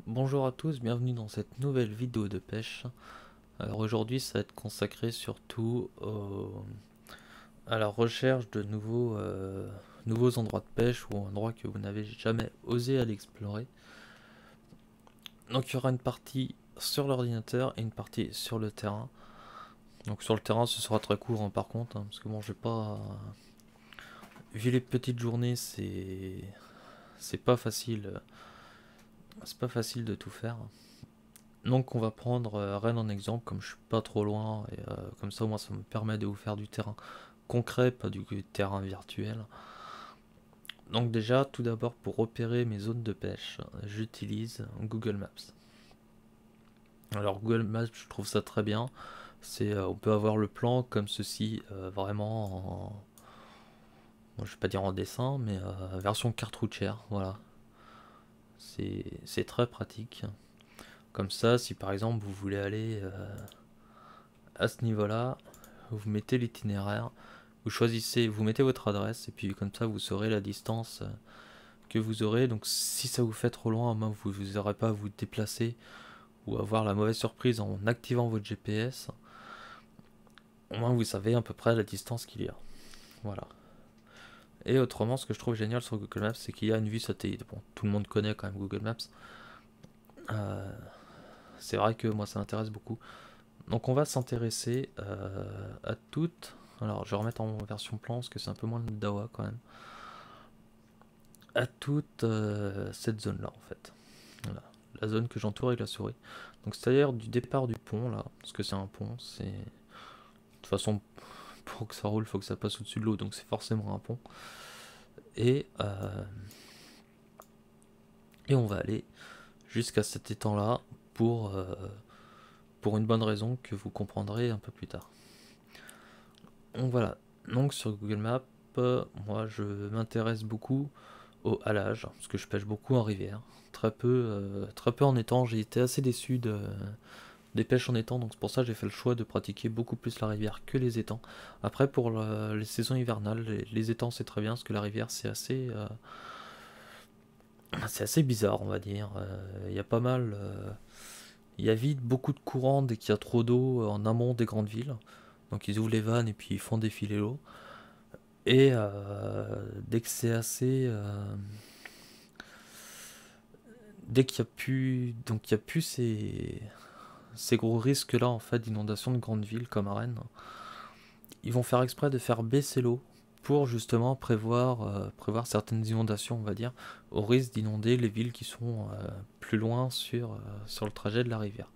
Bonjour à tous, bienvenue dans cette nouvelle vidéo de pêche. Alors aujourd'hui ça va être consacré surtout à la recherche de nouveaux endroits de pêche ou endroits que vous n'avez jamais osé aller explorer. Donc il y aura une partie sur l'ordinateur et une partie sur le terrain. Donc sur le terrain ce sera très court par contre, parce que bon j'ai pas... Vu les petites journées c'est pas facile, c'est pas facile de tout faire. Donc on va prendre Rennes en exemple, comme je suis pas trop loin, et comme ça moi ça me permet de vous faire du terrain concret, pas du terrain virtuel. Donc déjà, tout d'abord pour repérer mes zones de pêche, j'utilise Google Maps. Alors Google Maps, je trouve ça très bien. On peut avoir le plan comme ceci, vraiment bon, je vais pas dire en dessin, mais version carte routière, voilà. C'est très pratique. Comme ça, si par exemple vous voulez aller à ce niveau-là, vous mettez l'itinéraire, vous choisissez, vous mettez votre adresse, et puis comme ça vous saurez la distance que vous aurez. Donc si ça vous fait trop loin, au moins vous n'aurez pas à vous déplacer ou avoir la mauvaise surprise en activant votre GPS. Au moins vous savez à peu près la distance qu'il y a. Voilà. Et autrement, ce que je trouve génial sur Google Maps, c'est qu'il y a une vue satellite. Bon, tout le monde connaît quand même Google Maps. Euh, c'est vrai que moi ça m'intéresse beaucoup. Donc on va s'intéresser à toutes. Alors je vais remettre en version plan parce que c'est un peu moins de dawa quand même. À toute cette zone là en fait. Voilà. La zone que j'entoure avec la souris. Donc c'est-à-dire du départ du pont là, parce que c'est un pont, c'est... De toute façon, pour que ça roule, il faut que ça passe au-dessus de l'eau, donc c'est forcément un pont. Et, euh, et on va aller jusqu'à cet étang là pour une bonne raison que vous comprendrez un peu plus tard. Donc voilà, donc sur Google Maps, moi je m'intéresse beaucoup au halage, parce que je pêche beaucoup en rivière, très peu en étang. J'ai été assez déçu des pêches en étang, donc c'est pour ça que j'ai fait le choix de pratiquer beaucoup plus la rivière que les étangs. Après pour les saisons hivernales, les étangs c'est très bien, parce que la rivière c'est assez bizarre on va dire. Il y a pas mal... Il y a vite beaucoup de courants dès qu'il y a trop d'eau en amont des grandes villes. Donc ils ouvrent les vannes et puis ils font défiler l'eau. Et dès que c'est assez... dès qu'il n'y a plus... Donc il y a plus ces gros risques là en fait d'inondation de grandes villes comme à Rennes. Ils vont faire exprès de faire baisser l'eau pour justement prévoir certaines inondations, on va dire, au risque d'inonder les villes qui sont plus loin sur le trajet de la rivière.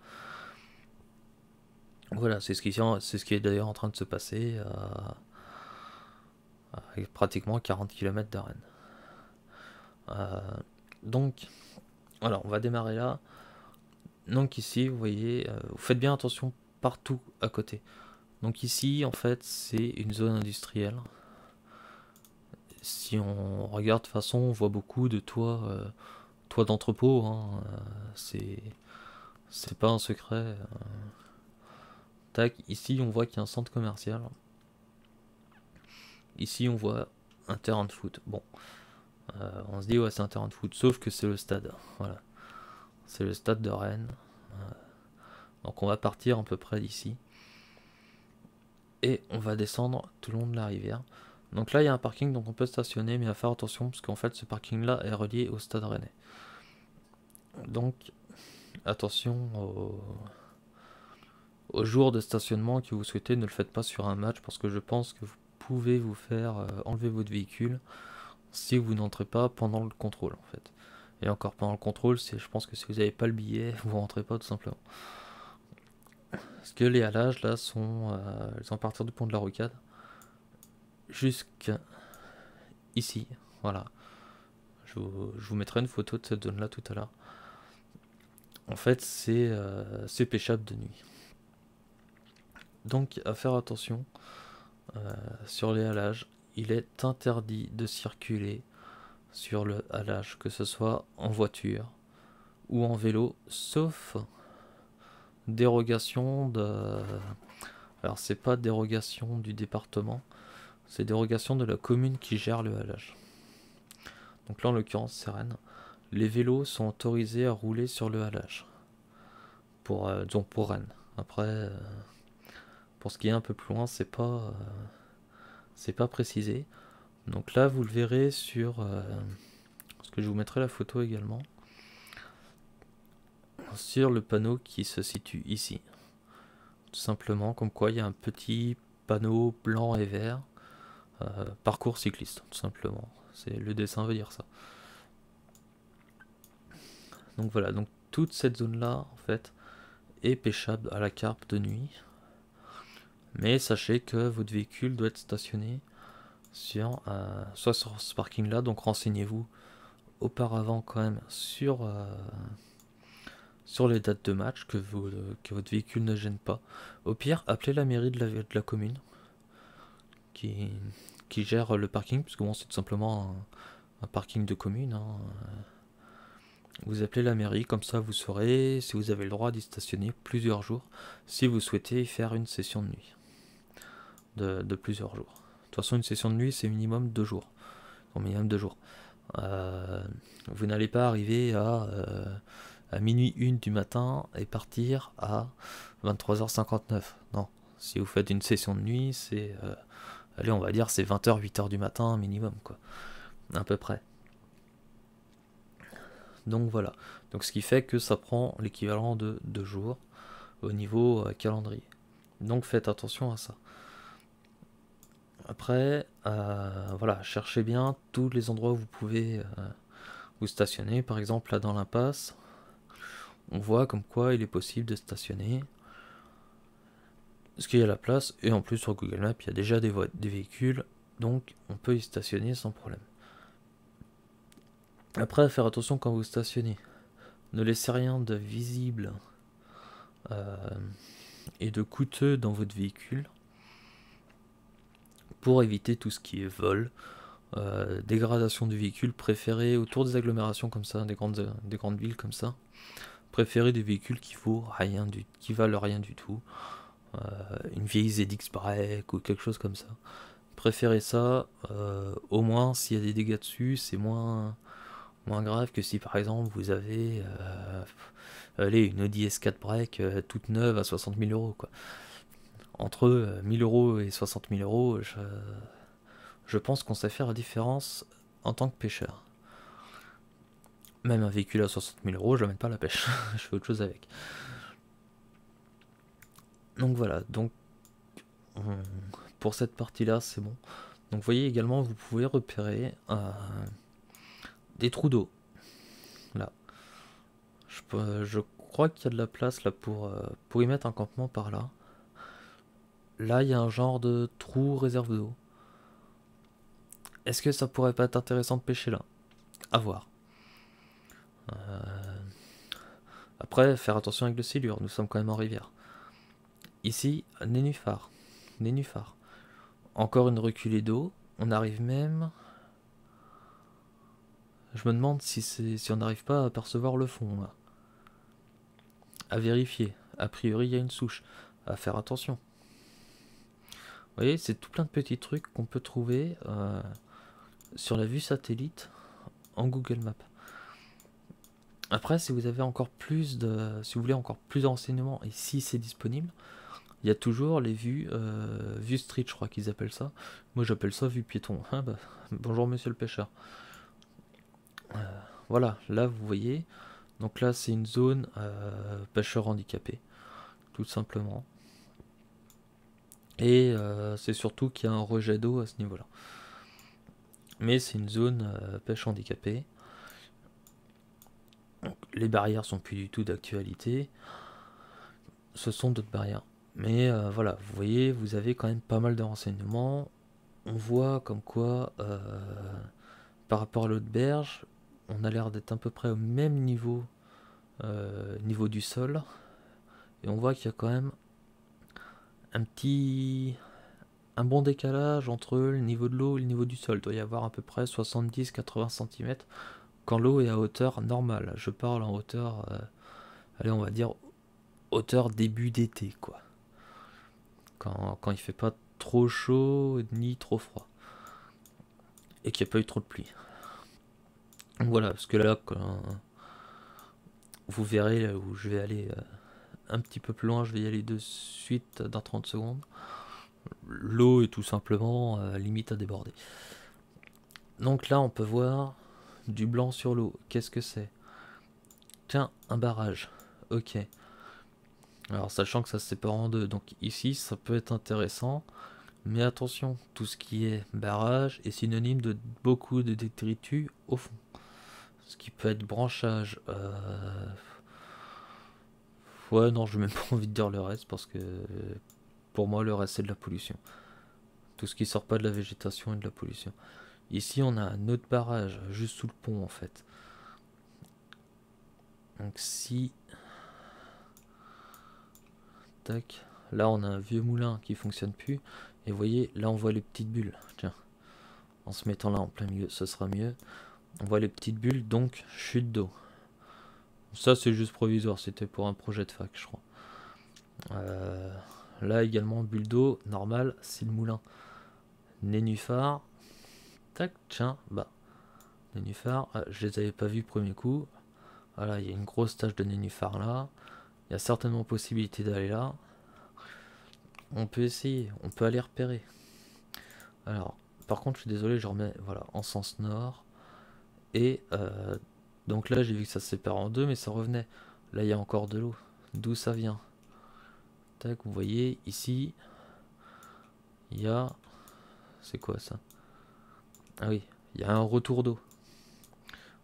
Voilà, c'est ce qui est d'ailleurs en train de se passer à pratiquement 40 km de Rennes. Euh, donc, voilà, on va démarrer là. Donc ici, vous voyez, vous faites bien attention partout à côté. Donc ici, en fait, c'est une zone industrielle. Si on regarde de façon, on voit beaucoup de toits d'entrepôt. Hein, c'est pas un secret. Tac, ici on voit qu'il y a un centre commercial. Ici on voit un terrain de foot. Bon, on se dit ouais c'est un terrain de foot, sauf que c'est le stade. Voilà, c'est le stade de Rennes. Donc on va partir à peu près d'ici et on va descendre tout le long de la rivière. Donc là il y a un parking donc on peut stationner, mais à faire attention parce qu'en fait ce parking là est relié au stade rennais. Donc attention au jour de stationnement que vous souhaitez, ne le faites pas sur un match parce que je pense que vous pouvez vous faire enlever votre véhicule si vous n'entrez pas pendant le contrôle en fait. Et encore pendant le contrôle, je pense que si vous n'avez pas le billet, vous rentrez pas tout simplement. Parce que les halages là elles sont à partir du pont de la Rocade jusqu'à ici. Voilà. Je vous mettrai une photo de cette zone là tout à l'heure. En fait, c'est pêchable de nuit. Donc à faire attention sur les halages. Il est interdit de circuler sur le halage, que ce soit en voiture ou en vélo, sauf dérogation de... Alors c'est pas dérogation du département, c'est dérogation de la commune qui gère le halage. Donc là en l'occurrence c'est Rennes. les vélos sont autorisés à rouler sur le halage. Disons pour Rennes. Après, pour ce qui est un peu plus loin, c'est pas précisé. Donc là, vous le verrez sur... parce que je vous mettrai la photo également. Sur le panneau qui se situe ici. Tout simplement, comme quoi il y a un petit panneau blanc et vert. Parcours cycliste, tout simplement. Le dessin veut dire ça. Donc voilà, donc toute cette zone-là, en fait, est pêchable à la carpe de nuit. Mais sachez que votre véhicule doit être stationné soit sur ce parking-là, donc renseignez-vous auparavant quand même sur les dates de match, que votre véhicule ne gêne pas. Au pire, appelez la mairie de la commune qui, qui gère le parking, puisque bon, c'est tout simplement un parking de commune. Hein. Vous appelez la mairie, comme ça vous saurez si vous avez le droit d'y stationner plusieurs jours, si vous souhaitez faire une session de nuit de plusieurs jours. De toute façon, une session de nuit, c'est minimum 2 jours. Au minimum 2 jours. Vous n'allez pas arriver à minuit 1 du matin et partir à 23h59. Non. Si vous faites une session de nuit, allez, on va dire c'est 20h, 8h du matin minimum, quoi. À peu près. Donc voilà. Donc ce qui fait que ça prend l'équivalent de 2 jours au niveau calendrier. Donc faites attention à ça. Après, voilà, cherchez bien tous les endroits où vous pouvez vous stationner. Par exemple, là dans l'impasse, on voit comme quoi il est possible de stationner. Parce qu'il y a la place, et en plus sur Google Maps, il y a déjà des véhicules, donc on peut y stationner sans problème. Après, faire attention quand vous stationnez. Ne laissez rien de visible et de coûteux dans votre véhicule pour éviter tout ce qui est vol, dégradation du véhicule. Préférez autour des agglomérations comme ça, des grandes villes comme ça, préférez des véhicules qui valent rien du tout. Une vieille ZX Break ou quelque chose comme ça. Préférez ça, au moins s'il y a des dégâts dessus, c'est moins grave que si par exemple vous avez une Audi S4 Break toute neuve à 60 000 euros, quoi. Entre 1000 euros et 60 000 euros, je pense qu'on sait faire la différence en tant que pêcheur. Même un véhicule à 60 000 euros, je l'amène pas à la pêche. Je fais autre chose avec. Donc voilà, donc pour cette partie-là, c'est bon. Donc vous voyez également, vous pouvez repérer des trous d'eau. Là. Je crois qu'il y a de la place là pour y mettre un campement par là. Là, il y a un genre de trou réserve d'eau. Est-ce que ça pourrait pas être intéressant de pêcher là? À voir. Après, faire attention avec le silure, nous sommes quand même en rivière. Ici, nénuphar. Encore une reculée d'eau. On arrive même... Je me demande si on n'arrive pas à apercevoir le fond, là. À vérifier. A priori, il y a une souche. À faire attention. Vous voyez, c'est tout plein de petits trucs qu'on peut trouver sur la vue satellite en Google Maps. Après, si vous avez encore plus si vous voulez encore plus de renseignements et si c'est disponible, il y a toujours les vues street, je crois qu'ils appellent ça. Moi, j'appelle ça vue piéton. Ah bah, bonjour, monsieur le pêcheur. Voilà, là, vous voyez. Donc là, c'est une zone pêcheur handicapé, tout simplement. Et c'est surtout qu'il y a un rejet d'eau à ce niveau-là. Mais c'est une zone pêche handicapée. Donc, les barrières sont plus du tout d'actualité. Ce sont d'autres barrières. Mais voilà, vous voyez, vous avez quand même pas mal de renseignements. On voit comme quoi, par rapport à l'autre berge, on a l'air d'être à peu près au même niveau, niveau du sol. Et on voit qu'il y a quand même un bon décalage entre le niveau de l'eau et le niveau du sol. Il doit y avoir à peu près 70-80 cm quand l'eau est à hauteur normale. Je parle en hauteur, allez, on va dire hauteur début d'été, quoi. Quand il fait pas trop chaud ni trop froid. Et qu'il n'y a pas eu trop de pluie. Donc voilà, parce que là, vous verrez là où je vais aller un petit peu plus loin, je vais y aller de suite dans 30 secondes. L'eau est tout simplement limite à déborder. Donc là, on peut voir du blanc sur l'eau. Qu'est-ce que c'est? Tiens, un barrage. Ok. Alors, sachant que ça se sépare en deux, donc ici, ça peut être intéressant. Mais attention, tout ce qui est barrage est synonyme de beaucoup de détritus au fond. Ce qui peut être branchage. Ouais, non, j'ai même pas envie de dire le reste parce que pour moi, le reste c'est de la pollution. Tout ce qui sort pas de la végétation est de la pollution. Ici, on a un autre barrage juste sous le pont en fait. Donc, si. Tac. Là, on a un vieux moulin qui fonctionne plus. Et vous voyez, là, on voit les petites bulles. Tiens, en se mettant là en plein milieu, ce sera mieux. On voit les petites bulles, donc chute d'eau. Ça, c'est juste provisoire, c'était pour un projet de fac, je crois. Là également, bulle d'eau, normal, c'est le moulin. Nénuphar. Tac, tiens, bah. Nénuphar, je les avais pas vus premier coup. Voilà, il y a une grosse tache de nénuphar là. Il y a certainement possibilité d'aller là. On peut essayer, on peut aller repérer. Alors, par contre, je suis désolé, je remets voilà, en sens nord. Et donc là, j'ai vu que ça se sépare en deux, mais ça revenait. Là, il y a encore de l'eau. D'où ça vient? Tac, vous voyez, ici, il y a... C'est quoi ça? Ah oui, il y a un retour d'eau.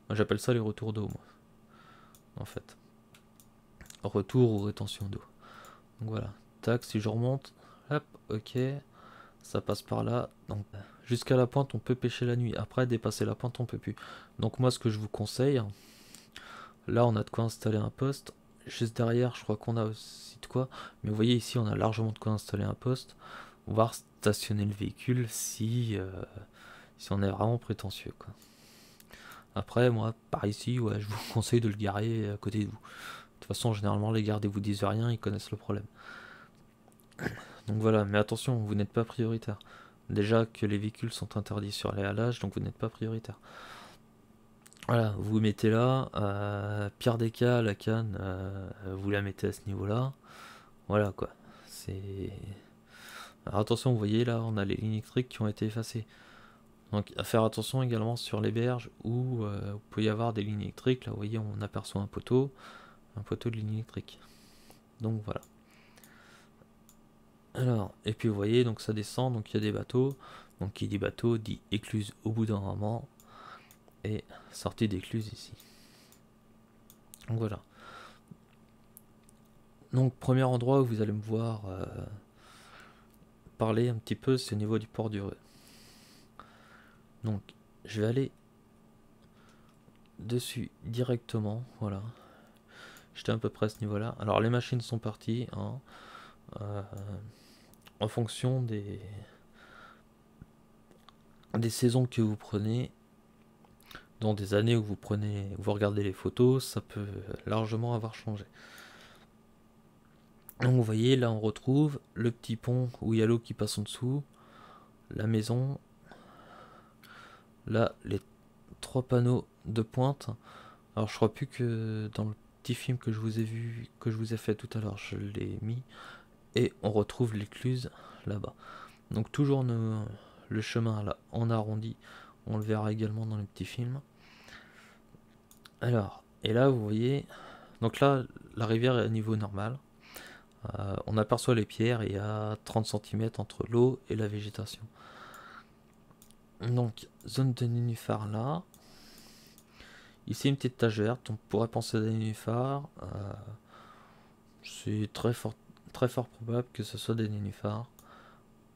Moi, j'appelle ça les retours d'eau, moi. En fait. Retour ou rétention d'eau. Donc voilà. Tac, si je remonte, hop, ok. Ça passe par là. Donc jusqu'à la pointe, on peut pêcher la nuit. Après, dépasser la pointe, on peut plus. Donc moi, ce que je vous conseille, là, on a de quoi installer un poste. Juste derrière, je crois qu'on a aussi de quoi. Mais vous voyez, ici, on a largement de quoi installer un poste. On va stationner le véhicule si on est vraiment prétentieux, quoi. Après, moi, par ici, ouais, je vous conseille de le garer à côté de vous. De toute façon, généralement, les gardes vous disent rien, ils connaissent le problème. Donc voilà, mais attention, vous n'êtes pas prioritaire. Déjà que les véhicules sont interdits sur les hallages, donc vous n'êtes pas prioritaire. Voilà, vous vous mettez là, pire des cas, la canne, vous la mettez à ce niveau-là. Voilà quoi. C'est. Alors attention, vous voyez là, on a les lignes électriques qui ont été effacées. Donc à faire attention également sur les berges où il peut y avoir des lignes électriques. Là, vous voyez, on aperçoit un poteau de ligne électrique. Donc voilà. Alors, et puis vous voyez, donc ça descend, donc il y a des bateaux. Donc qui dit bateau dit écluse au bout d'un moment. Et sortie d'écluse ici. Donc voilà. Donc premier endroit où vous allez me voir parler un petit peu, c'est au niveau du port du Reux. Donc je vais aller dessus directement, voilà. J'étais à peu près à ce niveau-là. Alors les machines sont parties, hein, en fonction des saisons que vous prenez, dans des années où vous regardez les photos, ça peut largement avoir changé. Donc vous voyez, là on retrouve le petit pont où il y a l'eau qui passe en dessous, la maison, là les trois panneaux de pointe. Alors je crois plus que dans le petit film que je vous ai vu, que je vous ai fait tout à l'heure, je l'ai mis. Et on retrouve l'écluse là-bas. Donc toujours le chemin là en arrondi, on le verra également dans le petit film. Alors, et là vous voyez, donc là la rivière est à niveau normal. On aperçoit les pierres et il y a 30 cm entre l'eau et la végétation. Donc, zone de nénuphar là. Ici, une petite tache verte, on pourrait penser à des nénuphars. C'est très fort probable que ce soit des nénuphars.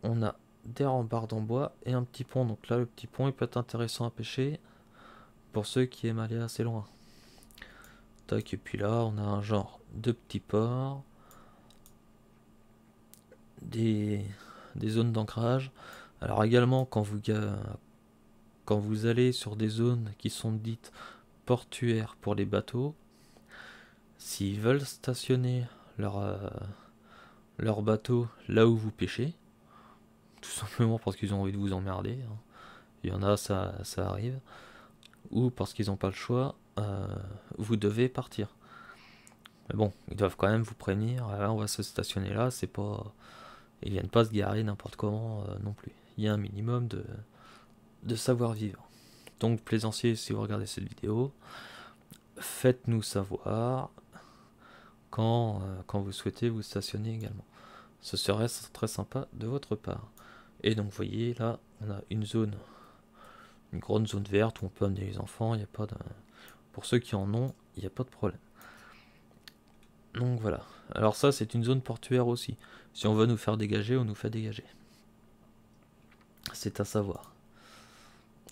On a des rambardes en bois et un petit pont. Donc là, le petit pont, il peut être intéressant à pêcher pour ceux qui aiment aller assez loin. Tac, et puis là, on a un genre de petits ports. Des zones d'ancrage. Alors également, quand vous allez sur des zones qui sont dites portuaires pour les bateaux, s'ils veulent stationner leur bateau là où vous pêchez, tout simplement parce qu'ils ont envie de vous emmerder, hein. Il y en a, ça arrive. ou parce qu'ils n'ont pas le choix, vous devez partir. Mais bon, ils doivent quand même vous prévenir, ah, on va se stationner là, c'est pas... Ils viennent pas se garer n'importe comment non plus. Il y a un minimum de savoir-vivre. Donc plaisanciers, si vous regardez cette vidéo, faites-nous savoir quand vous souhaitez vous stationner également. Ce serait très sympa de votre part. Et donc vous voyez là, on a une grande zone verte où on peut amener les enfants, il n'y a pas de... Pour ceux qui en ont, il n'y a pas de problème. Donc voilà. Alors ça, c'est une zone portuaire aussi. Si on veut nous faire dégager, on nous fait dégager. C'est à savoir.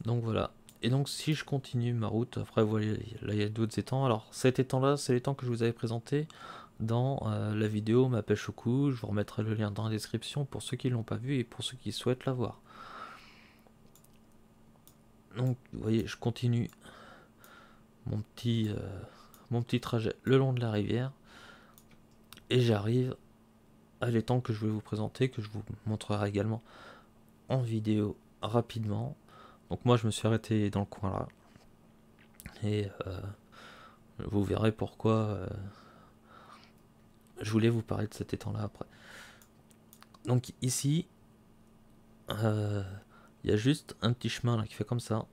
Donc voilà. Et donc si je continue ma route, après vous voyez, là il y a d'autres étangs. Alors cet étang-là, c'est l'étang que je vous avais présenté dans la vidéo Ma pêche au cou. Je vous remettrai le lien dans la description pour ceux qui ne l'ont pas vu et pour ceux qui souhaitent la voir. Donc vous voyez, je continue mon petit trajet le long de la rivière. Et j'arrive à l'étang que je vais vous présenter, que je vous montrerai également en vidéo rapidement. Donc moi je me suis arrêté dans le coin là. Et vous verrez pourquoi je voulais vous parler de cet étang là après. Donc ici, il y a juste un petit chemin là qui fait comme ça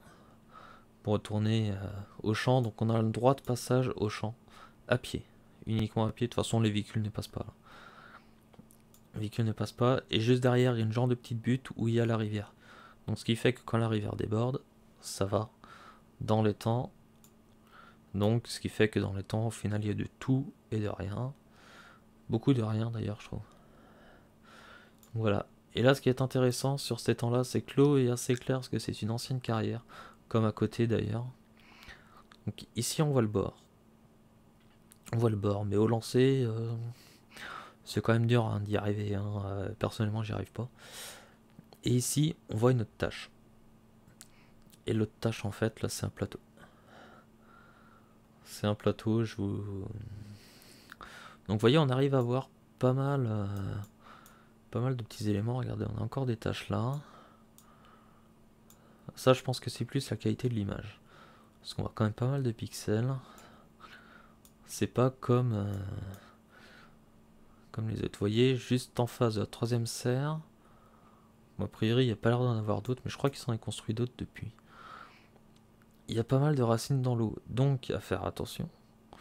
pour retourner au champ. Donc on a le droit de passage au champ à pied, uniquement à pied. De toute façon les véhicules ne passent pas là. Les véhicules ne passent pas. Et juste derrière il y a une genre de petite butte où il y a la rivière. Donc ce qui fait que quand la rivière déborde, ça va dans l'étang. Donc ce qui fait que dans l'étang, au final il y a de tout et de rien. Beaucoup de rien d'ailleurs je trouve. Voilà. Et là ce qui est intéressant sur cet étang là, c'est que l'eau est assez claire parce que c'est une ancienne carrière. Comme à côté d'ailleurs. Donc ici on voit le bord. On voit le bord, mais au lancer, c'est quand même dur hein, d'y arriver. Hein. Personnellement j'y arrive pas. Et ici on voit une autre tâche. Et l'autre tâche en fait là c'est un plateau. C'est un plateau, je vous... Donc vous voyez on arrive à voir pas mal de petits éléments. Regardez, on a encore des tâches là. Ça je pense que c'est plus la qualité de l'image. Parce qu'on voit quand même pas mal de pixels. C'est pas comme les autres. Vous voyez, juste en face de la troisième serre. Bon, a priori il n'y a pas l'air d'en avoir d'autres, mais je crois qu'ils s'en est construit d'autres depuis. Il y a pas mal de racines dans l'eau, donc à faire attention. Vous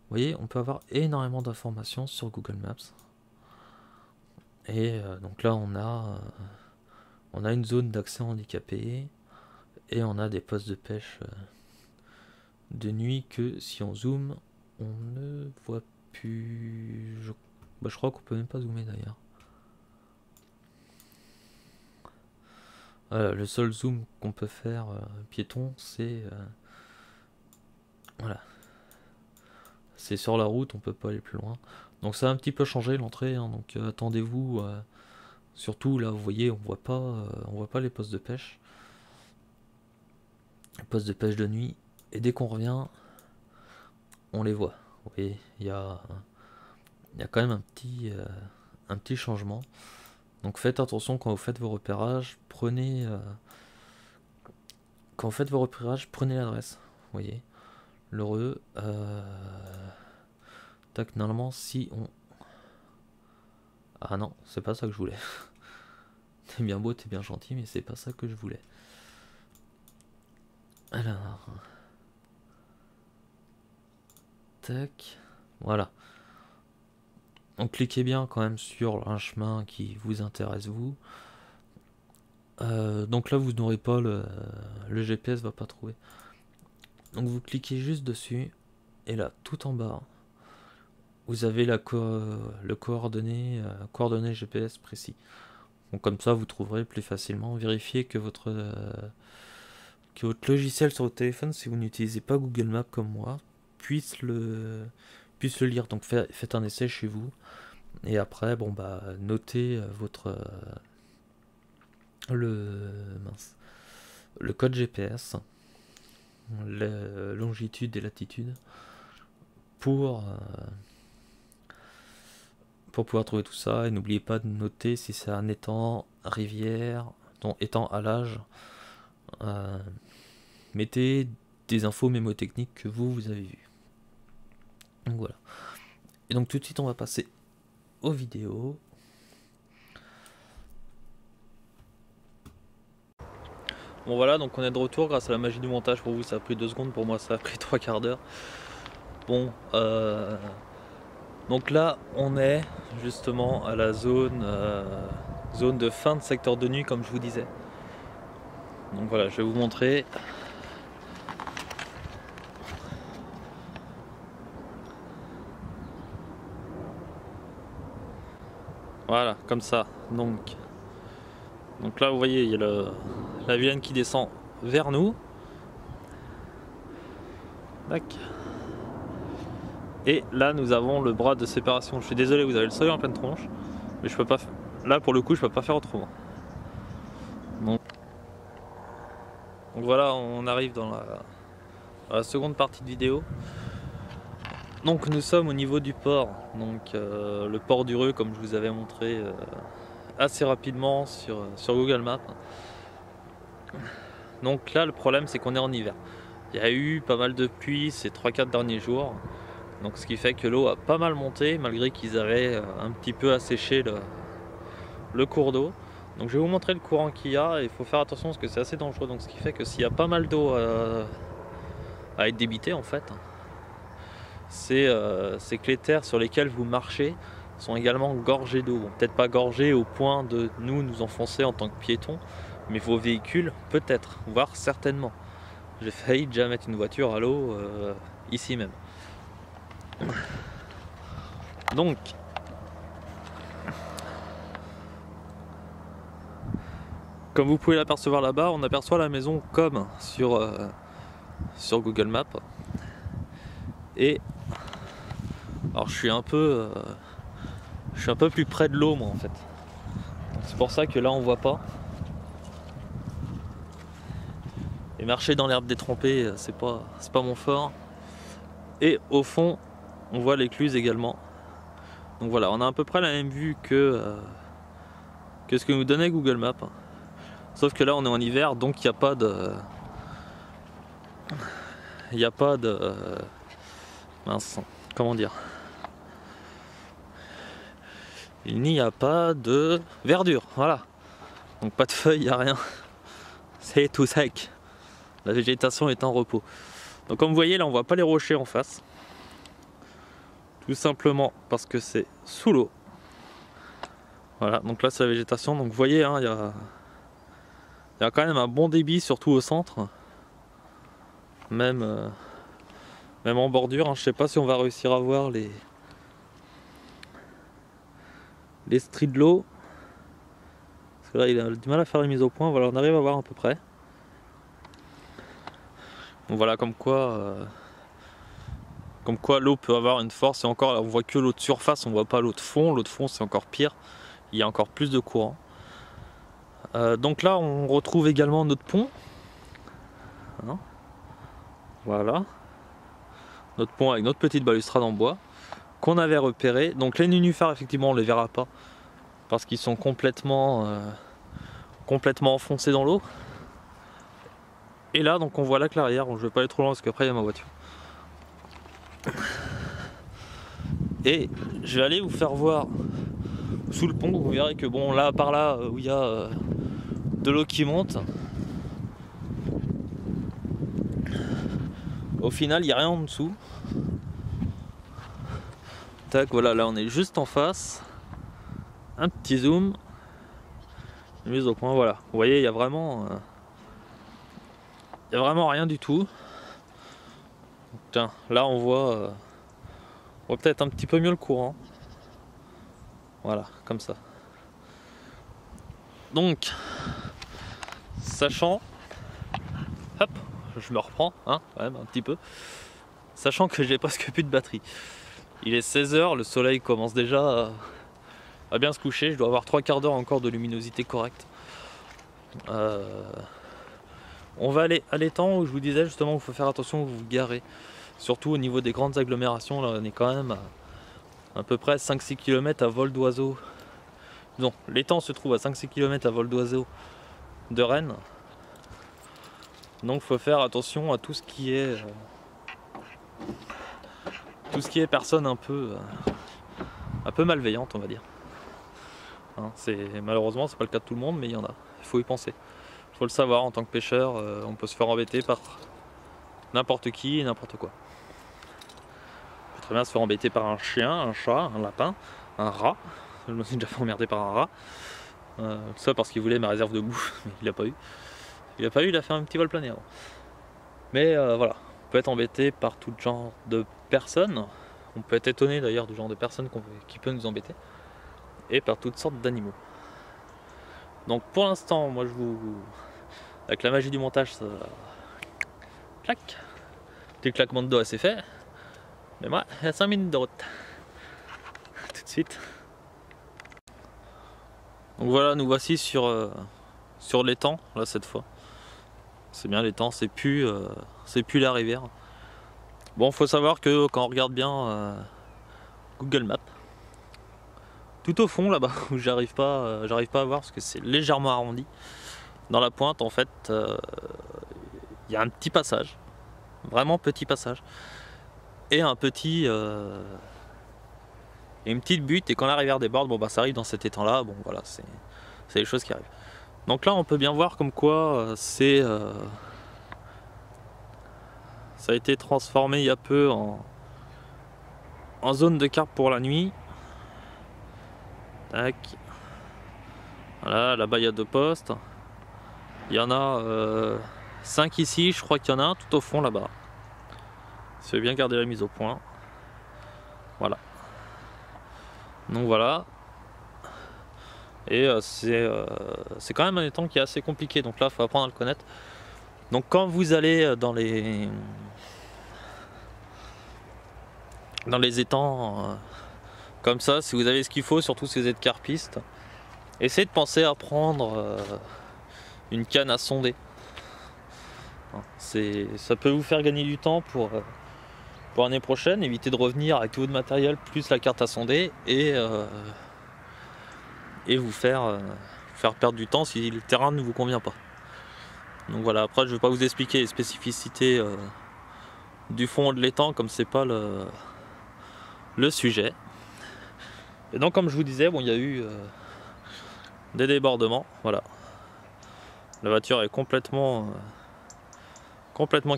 voyez, on peut avoir énormément d'informations sur Google Maps. Et donc là on a une zone d'accès handicapé. Et on a des postes de pêche de nuit que si on zoome, on ne voit plus. Je crois qu'on peut même pas zoomer d'ailleurs. Voilà, le seul zoom qu'on peut faire piéton, c'est voilà, c'est sur la route, on peut pas aller plus loin. Donc ça a un petit peu changé l'entrée, hein, donc attendez-vous. Surtout là, vous voyez, on voit pas les postes de pêche, les postes de pêche de nuit. Et dès qu'on revient, on les voit. Vous voyez, il y a quand même un petit changement. Donc faites attention quand vous faites vos repérages, prenez l'adresse. Vous voyez, l'heureux. Tac, normalement si on... Ah non, c'est pas ça que je voulais. T'es bien beau, t'es bien gentil, mais c'est pas ça que je voulais. Alors... Tac. Voilà. Donc cliquez bien quand même sur un chemin qui vous intéresse vous. Donc là vous n'aurez pas le GPS va pas trouver. Donc vous cliquez juste dessus et là tout en bas vous avez le coordonnée GPS précis. Donc comme ça vous trouverez plus facilement. Vérifiez que votre logiciel sur votre téléphone, si vous n'utilisez pas Google Maps comme moi, puisse le lire. Donc faites un essai chez vous. Et après, bon bah, notez le code GPS, la longitude et latitude pour pouvoir trouver tout ça. Et n'oubliez pas de noter si c'est un étang, rivière, étang, halage. Mettez des infos mémotechniques que vous avez vues. Donc voilà. Et donc tout de suite on va passer aux vidéos. Bon voilà, donc on est de retour grâce à la magie du montage. Pour vous ça a pris 2 secondes, pour moi ça a pris 3/4 d'heure. Bon, donc là on est justement à la zone de fin de secteur de nuit comme je vous disais. Donc voilà, je vais vous montrer. Voilà, comme ça. Donc là vous voyez, il y a la Vilaine qui descend vers nous. Tac. Et là nous avons le bras de séparation. Je suis désolé, vous avez le soleil en pleine tronche, mais je peux pas. Là pour le coup, je peux pas faire autrement. Donc voilà, on arrive dans la seconde partie de vidéo. Donc nous sommes au niveau du port, donc le port du Reux, comme je vous avais montré assez rapidement sur Google Maps. Donc là le problème c'est qu'on est en hiver. Il y a eu pas mal de pluie ces 3-4 derniers jours, donc ce qui fait que l'eau a pas mal monté malgré qu'ils avaient un petit peu asséché le cours d'eau. Donc je vais vous montrer le courant qu'il y a, et il faut faire attention parce que c'est assez dangereux. Donc ce qui fait que s'il y a pas mal d'eau à être débitée en fait, c'est que les terres sur lesquelles vous marchez sont également gorgées d'eau. Bon, peut-être pas gorgées au point de nous enfoncer en tant que piétons, mais vos véhicules peut-être, voire certainement. J'ai failli déjà mettre une voiture à l'eau ici même. Donc comme vous pouvez l'apercevoir là-bas, on aperçoit la maison comme sur Google Maps. Et alors je suis un peu plus près de l'eau moi en fait. C'est pour ça que là on voit pas. Et marcher dans l'herbe détrempée, c'est pas mon fort. Et au fond, on voit l'écluse également. Donc voilà, on a à peu près la même vue que ce que nous donnait Google Maps. Sauf que là on est en hiver, donc il n'y a pas de... mince, comment dire, il n'y a pas de verdure, voilà. Donc pas de feuilles, il n'y a rien. C'est tout sec. La végétation est en repos. Donc comme vous voyez là on voit pas les rochers en face. Tout simplement parce que c'est sous l'eau. Voilà, donc là c'est la végétation. Donc vous voyez, hein, il y a quand même un bon débit, surtout au centre. Même en bordure, hein. Je sais pas si on va réussir à voir les stries de l'eau. Parce que là il a du mal à faire les mises au point. Voilà, on arrive à voir à peu près. Donc voilà, comme quoi l'eau peut avoir une force. Et encore là, on voit que l'eau de surface, on voit pas l'eau de fond. L'eau de fond c'est encore pire. Il y a encore plus de courant. Donc là on retrouve également notre pont. Hein, voilà. Notre pont avec notre petite balustrade en bois qu'on avait repéré. Donc les nénuphars effectivement on les verra pas parce qu'ils sont complètement enfoncés dans l'eau. Et là donc on voit la clairière. Bon, je vais pas aller trop loin parce qu'après il y a ma voiture. Et je vais aller vous faire voir sous le pont. Vous verrez que bon là par là où il y a de l'eau qui monte, au final il n'y a rien en dessous. Tac, voilà, là on est juste en face. Un petit zoom, mise au point, voilà. Vous voyez, il y a vraiment rien du tout. Tiens, là on voit peut-être un petit peu mieux le courant. Voilà, comme ça. Donc, sachant, hop, je me reprends, hein, quand même un petit peu. Sachant que j'ai presque plus de batterie. Il est 16 h, le soleil commence déjà à bien se coucher. Je dois avoir 3/4 d'heure encore de luminosité correcte. On va aller à l'étang où je vous disais justement qu'il faut faire attention où vous vous garez. Surtout au niveau des grandes agglomérations, là on est quand même à peu près 5-6 km à vol d'oiseau. Non, l'étang se trouve à 5-6 km à vol d'oiseau de Rennes. Donc faut faire attention à tout ce qui est personne un peu malveillante, on va dire. Hein, malheureusement c'est pas le cas de tout le monde, mais il y en a. Il faut y penser. Il faut le savoir, en tant que pêcheur, on peut se faire embêter par n'importe qui et n'importe quoi. On peut très bien se faire embêter par un chien, un chat, un lapin, un rat. Je me suis déjà fait emmerder par un rat. Tout ça parce qu'il voulait ma réserve de bouffe, mais il l'a pas eu. Il a fait un petit vol plané avant. Mais voilà, on peut être embêté par tout genre de personnes. On peut être étonné d'ailleurs du genre de personnes qui peut nous embêter. Et par toutes sortes d'animaux. Donc pour l'instant, moi avec la magie du montage, ça clac. Petit claquement de doigts, c'est fait. Mais moi, il y a 5 minutes de route. Tout de suite. Donc voilà, nous voici sur l'étang, là cette fois. C'est bien l'étang, c'est plus la rivière. Bon, faut savoir que quand on regarde bien Google Maps, tout au fond là-bas, où j'arrive pas à voir parce que c'est légèrement arrondi, dans la pointe en fait, il y a un petit passage, vraiment petit passage, et une petite butte, et quand la rivière déborde, bon bah ça arrive dans cet étang là, bon voilà, c'est des choses qui arrivent. Donc là on peut bien voir comme quoi ça a été transformé il y a peu en zone de carpe pour la nuit. Tac. Voilà, là-bas il y a 2 postes. Il y en a 5 ici, je crois qu'il y en a un tout au fond là-bas. Si je veux bien garder la mise au point. Voilà. Donc voilà. Et c'est quand même un étang qui est assez compliqué, donc là il faut apprendre à le connaître. Donc quand vous allez dans les étangs comme ça, si vous avez ce qu'il faut, surtout si vous êtes carpiste, essayez de penser à prendre une canne à sonder. Ça peut vous faire gagner du temps pour l'année prochaine, éviter de revenir avec tout votre matériel plus la carte à sonder et vous faire perdre du temps si le terrain ne vous convient pas. Donc voilà, après je ne vais pas vous expliquer les spécificités du fond de l'étang comme c'est pas le sujet. Et donc comme je vous disais, bon, il y a eu des débordements, voilà. La voiture est complètement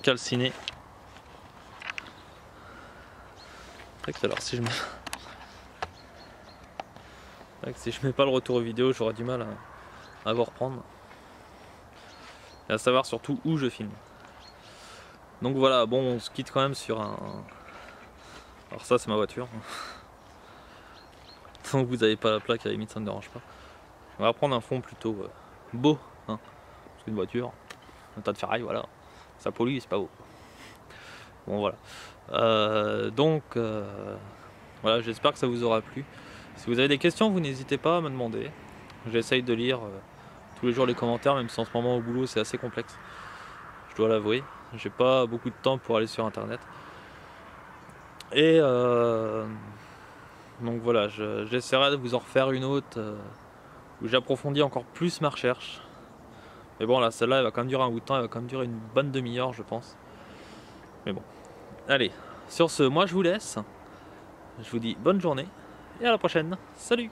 calcinée. Alors si je mets pas le retour vidéo, j'aurai du mal à vous reprendre. Et à savoir surtout où je filme. Donc voilà, bon, on se quitte quand même sur un... Alors ça c'est ma voiture. Tant que vous n'avez pas la plaque, à la limite ça ne dérange pas. On va prendre un fond plutôt beau, hein, parce qu'une voiture, un tas de ferraille, voilà, ça pollue, c'est pas beau. Bon voilà. Voilà, j'espère que ça vous aura plu. Si vous avez des questions, vous n'hésitez pas à me demander. J'essaye de lire tous les jours les commentaires, même si en ce moment au boulot c'est assez complexe. Je dois l'avouer, j'ai pas beaucoup de temps pour aller sur internet. Et donc voilà, j'essaierai de vous en refaire une autre où j'approfondis encore plus ma recherche. Mais bon là, celle-là elle va quand même durer un bout de temps, elle va quand même durer une bonne demi-heure je pense. Mais bon, allez, sur ce, moi je vous laisse. Je vous dis bonne journée et à la prochaine. Salut!